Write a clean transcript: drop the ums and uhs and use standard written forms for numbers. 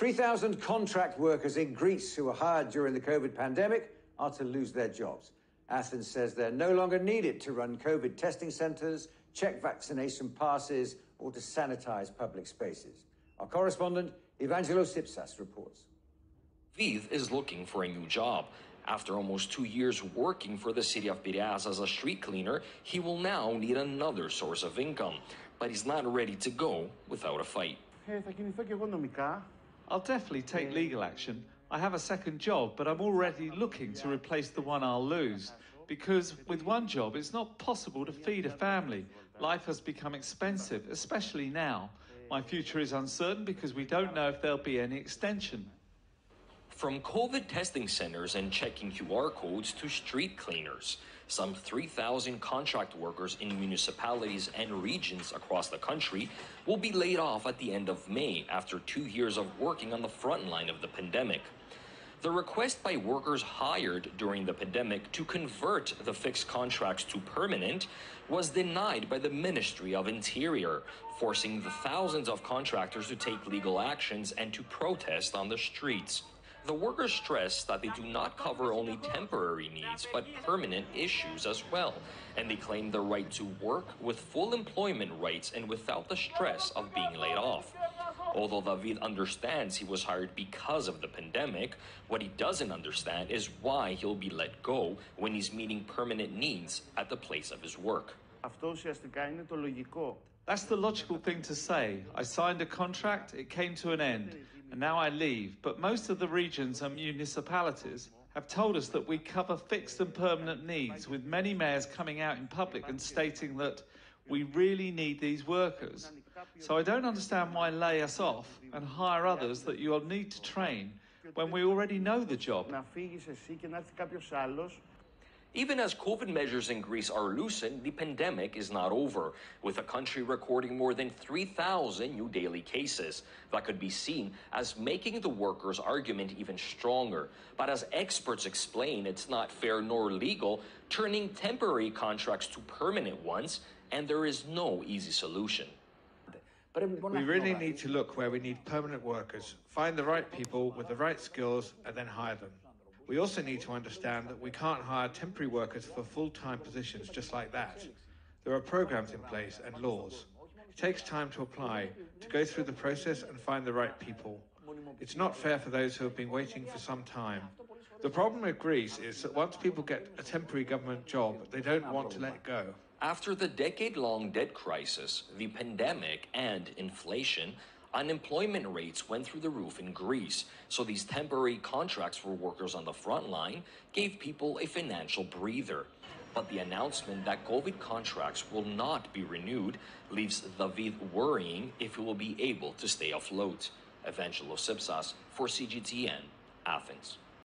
3,000 contract workers in Greece who were hired during the COVID pandemic are to lose their jobs. Athens says they're no longer needed to run COVID testing centres, check vaccination passes, or to sanitize public spaces. Our correspondent, Evangelos Ipsas, reports. Vid is looking for a new job. After almost 2 years working for the city of Piraeus as a street cleaner, he will now need another source of income. But he's not ready to go without a fight. I'll definitely take legal action. I have a second job, but I'm already looking to replace the one I'll lose. Because with one job, it's not possible to feed a family. Life has become expensive, especially now. My future is uncertain because we don't know if there'll be any extension. From COVID testing centers and checking QR codes to street cleaners, some 3,000 contract workers in municipalities and regions across the country will be laid off at the end of May after 2 years of working on the front line of the pandemic. The request by workers hired during the pandemic to convert the fixed contracts to permanent was denied by the Ministry of Interior, forcing the thousands of contractors to take legal actions and to protest on the streets. The workers stress that they do not cover only temporary needs, but permanent issues as well. And they claim the right to work with full employment rights and without the stress of being laid off. Although David understands he was hired because of the pandemic, what he doesn't understand is why he'll be let go when he's meeting permanent needs at the place of his work. That's the logical thing to say. I signed a contract, it came to an end, and now I leave. But most of the regions and municipalities have told us that we cover fixed and permanent needs, with many mayors coming out in public and stating that we really need these workers. So I don't understand why lay us off and hire others that you'll need to train when we already know the job. Even as COVID measures in Greece are loosened, the pandemic is not over, with the country recording more than 3,000 new daily cases. That could be seen as making the workers' argument even stronger. But as experts explain, it's not fair nor legal, turning temporary contracts to permanent ones, and there is no easy solution. We really need to look where we need permanent workers, find the right people with the right skills, and then hire them. We also need to understand that we can't hire temporary workers for full-time positions just like that. There are programs in place and laws. It takes time to apply, to go through the process and find the right people. It's not fair for those who have been waiting for some time. The problem with Greece is that once people get a temporary government job, they don't want to let go. After the decade-long debt crisis, the pandemic, and inflation, unemployment rates went through the roof in Greece, so these temporary contracts for workers on the front line gave people a financial breather. But the announcement that COVID contracts will not be renewed leaves David worrying if he will be able to stay afloat. Evangelos Ipsas for CGTN, Athens.